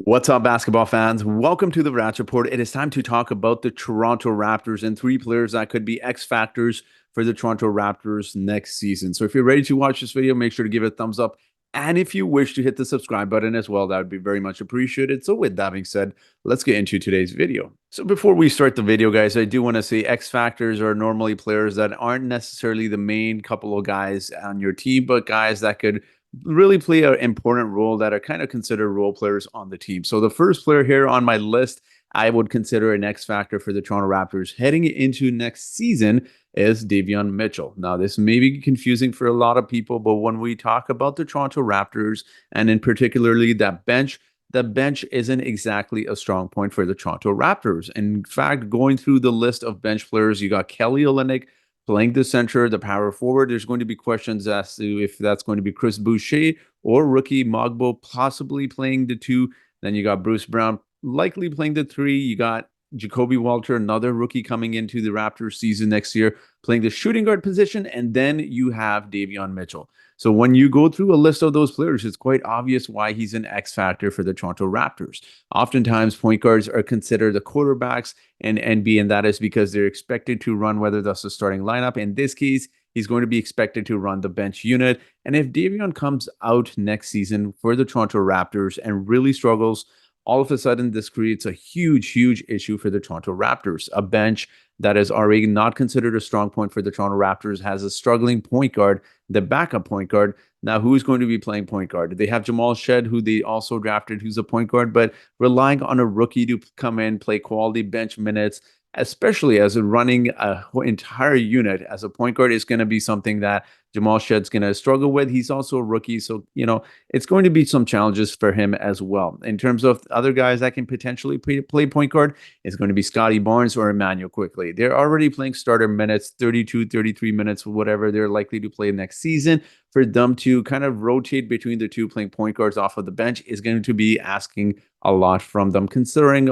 What's up, basketball fans? Welcome to the Raptor Report. It is time to talk about the Toronto Raptors and three players that could be X factors for the Toronto Raptors next season. So if you're ready to watch this video, make sure to give it a thumbs up. And if you wish to hit the subscribe button as well, that would be very much appreciated. So with that being said, let's get into today's video. So before we start the video, guys, I do want to say X factors are normally players that aren't necessarily the main couple of guys on your team, but guys that could really play an important role that are kind of considered role players on the team. So the first player here on my list, I would consider an X factor for the Toronto Raptors heading into next season is Davion Mitchell. Now, this may be confusing for a lot of people, but when we talk about the Toronto Raptors and in particularly that bench, the bench isn't exactly a strong point for the Toronto Raptors. In fact, going through the list of bench players, you got Kelly Olynyk playing the center, the power forward. There's going to be questions as to if that's going to be Chris Boucher or rookie Mogbo possibly playing the two. Then you got Bruce Brown likely playing the three. You got Jacoby Walter, another rookie coming into the Raptors season next year, playing the shooting guard position. And then you have Davion Mitchell. So when you go through a list of those players, it's quite obvious why he's an X factor for the Toronto Raptors. Oftentimes, point guards are considered the quarterbacks in NBA, and that is because they're expected to run whether that's the starting lineup. In this case, he's going to be expected to run the bench unit. And if Davion comes out next season for the Toronto Raptors and really struggles, all of a sudden, this creates a huge, huge issue for the Toronto Raptors. A bench that is already not considered a strong point for the Toronto Raptors has a struggling point guard, the backup point guard. Now, who's going to be playing point guard? They have Jamal Shed, who they also drafted, who's a point guard, but relying on a rookie to come in, play quality bench minutes, especially as running an entire unit as a point guard, is going to be something that Jamal Shed's going to struggle with. He's also a rookie, so it's going to be some challenges for him as well. In terms of other guys that can potentially play point guard, it's going to be Scotty Barnes or Emmanuel Quickly. They're already playing starter minutes, 32, 33 minutes, whatever they're likely to play next season. For them to kind of rotate between the two playing point guards off of the bench is going to be asking a lot from them, considering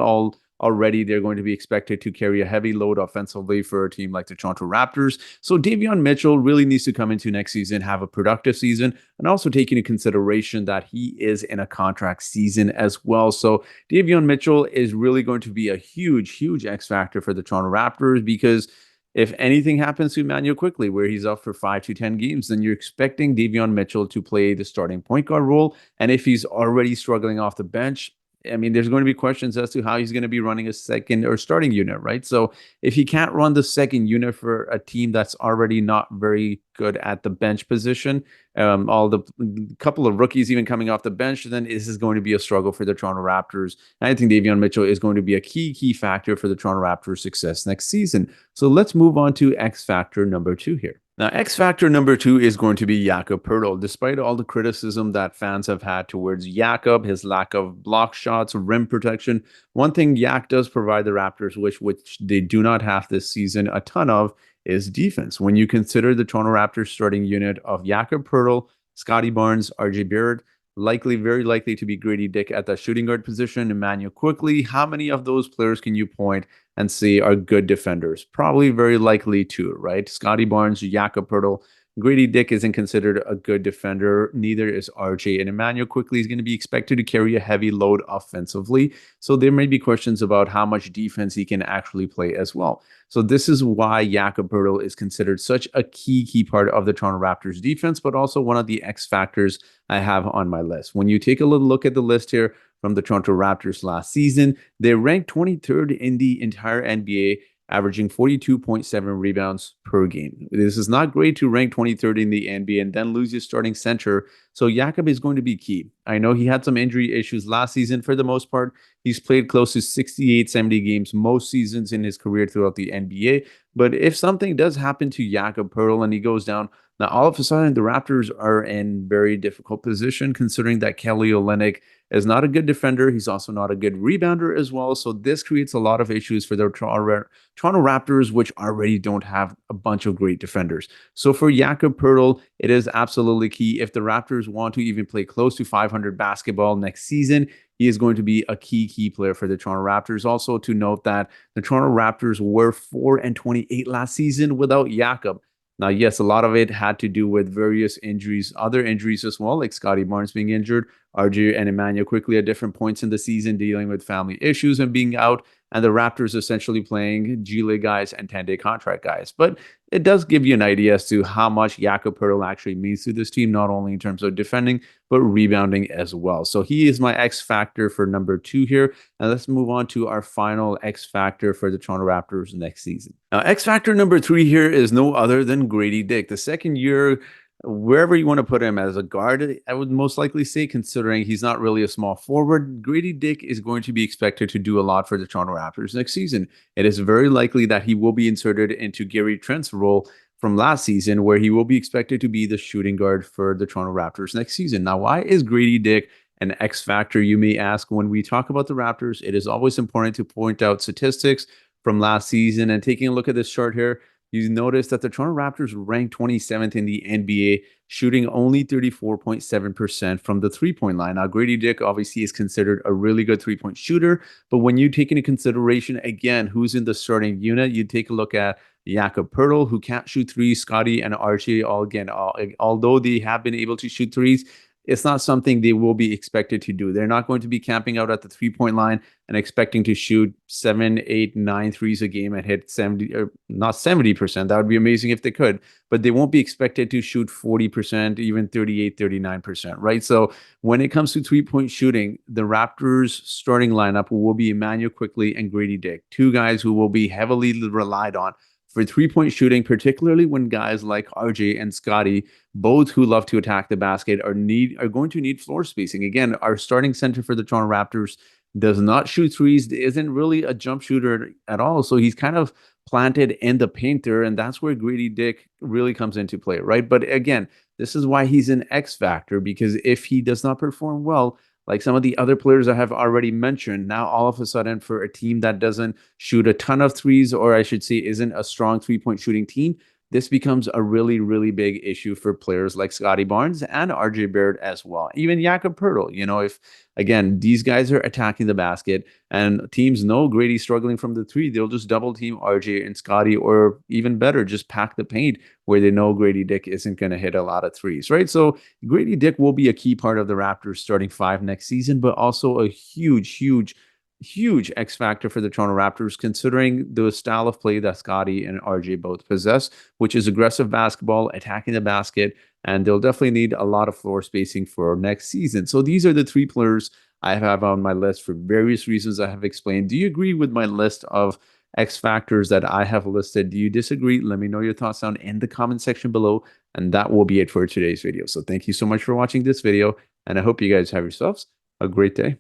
already they're going to be expected to carry a heavy load offensively for a team like the Toronto Raptors. So Davion Mitchell really needs to come into next season, have a productive season, and also take into consideration that he is in a contract season as well. So Davion Mitchell is really going to be a huge, huge X factor for the Toronto Raptors because if anything happens to Emmanuel Quickly, where he's up for 5 to 10 games, then you're expecting Davion Mitchell to play the starting point guard role. And if he's already struggling off the bench, I mean, there's going to be questions as to how he's going to be running a second or starting unit, right? So if he can't run the second unit for a team that's already not very good at the bench position, all the couple of rookies even coming off the bench, then this is going to be a struggle for the Toronto Raptors. And I think Davion Mitchell is going to be a key factor for the Toronto Raptors' success next season. So let's move on to X factor number 2 here. Now, X factor number 2 is going to be Jakob Poeltl. Despite all the criticism that fans have had towards Jakob, his lack of block shots, rim protection, one thing Yak does provide the Raptors, which they do not have this season a ton of, is defense. When you consider the Toronto Raptors starting unit of Jakob Poeltl, Scotty Barnes, RJ Barrett, very likely to be Grady Dick at the shooting guard position, Emmanuel Quickly, how many of those players can you point and say are good defenders? Probably very likely 2, right? Scotty Barnes, Jakob Poeltl. Grady Dick isn't considered a good defender. Neither is RJ. And Emmanuel Quickly is going to be expected to carry a heavy load offensively. So there may be questions about how much defense he can actually play as well. So this is why Jakob Poeltl is considered such a key part of the Toronto Raptors defense, but also one of the X factors I have on my list. When you take a little look at the list here from the Toronto Raptors last season, they ranked 23rd in the entire NBA, averaging 42.7 rebounds per game. This is not great to rank 23rd in the NBA and then lose your starting center. So Jakob is going to be key. I know he had some injury issues last season. For the most part, he's played close to 68, 70 games most seasons in his career throughout the NBA. But if something does happen to Jakob Poeltl and he goes down, now all of a sudden the Raptors are in very difficult position, considering that Kelly Olynyk is not a good defender. He's also not a good rebounder as well. So this creates a lot of issues for the Toronto Raptors, which already don't have a bunch of great defenders. So for Jakob Poeltl, it is absolutely key. If the Raptors want to even play close to 500 basketball next season, he is going to be a key player for the Toronto Raptors. Also to note that the Toronto Raptors were 4-28 last season without Jakob. Now, yes, a lot of it had to do with various injuries, other injuries as well, like Scotty Barnes being injured, RJ and Emmanuel quickly at different points in the season, dealing with family issues and being out, and the Raptors essentially playing G League guys and 10-day contract guys. But it does give you an idea as to how much Jakob Poeltl actually means to this team, not only in terms of defending, but rebounding as well. So he is my X factor for number 2 here. And let's move on to our final X factor for the Toronto Raptors next season. Now, X factor number 3 here is no other than Grady Dick. The second year, wherever you want to put him as a guard, I would most likely say, considering he's not really a small forward, Grady Dick is going to be expected to do a lot for the Toronto Raptors next season. It is very likely that he will be inserted into Gary Trent's role from last season, where he will be expected to be the shooting guard for the Toronto Raptors next season. Now, why is Grady Dick an X factor, you may ask? When we talk about the Raptors, it is always important to point out statistics from last season. And taking a look at this chart here, you notice that the Toronto Raptors ranked 27th in the NBA, shooting only 34.7% from the three-point line. Now, Grady Dick obviously is considered a really good three-point shooter, but when you take into consideration, again, who's in the starting unit, you take a look at Jakob Poeltl, who can't shoot threes, Scotty and RJ, although they have been able to shoot threes, it's not something they will be expected to do. They're not going to be camping out at the three-point line and expecting to shoot 7, 8, 9 threes a game and hit 70, or not 70%. That would be amazing if they could, but they won't be expected to shoot 40%, even 38, 39%, right? So when it comes to three-point shooting, the Raptors starting lineup will be Emmanuel Quickley and Grady Dick, two guys who will be heavily relied on for three-point shooting, particularly when guys like RJ and Scotty, both who love to attack the basket, are going to need floor spacing. Again, our starting center for the Toronto Raptors does not shoot threes, isn't really a jump shooter at all. So he's kind of planted in the painter, and that's where Grady Dick really comes into play, right? But again, this is why he's an X factor, because if he does not perform well, like some of the other players I have already mentioned, now all of a sudden for a team that doesn't shoot a ton of threes, or I should say isn't a strong three-point shooting team, this becomes a really, really big issue for players like Scotty Barnes and RJ Barrett as well. Even Jakob Poeltl, if, again, these guys are attacking the basket and teams know Grady's struggling from the three, they'll just double team RJ and Scotty, or even better, just pack the paint where they know Grady Dick isn't going to hit a lot of threes, right? So Grady Dick will be a key part of the Raptors starting five next season, but also a huge X factor for the Toronto Raptors, considering the style of play that Scotty and RJ both possess, which is aggressive basketball, attacking the basket, and they'll definitely need a lot of floor spacing for next season. So these are the three players I have on my list for various reasons I have explained. Do you agree with my list of X factors that I have listed? Do you disagree? Let me know your thoughts down in the comment section below, and that will be it for today's video. So thank you so much for watching this video, and I hope you guys have yourselves a great day.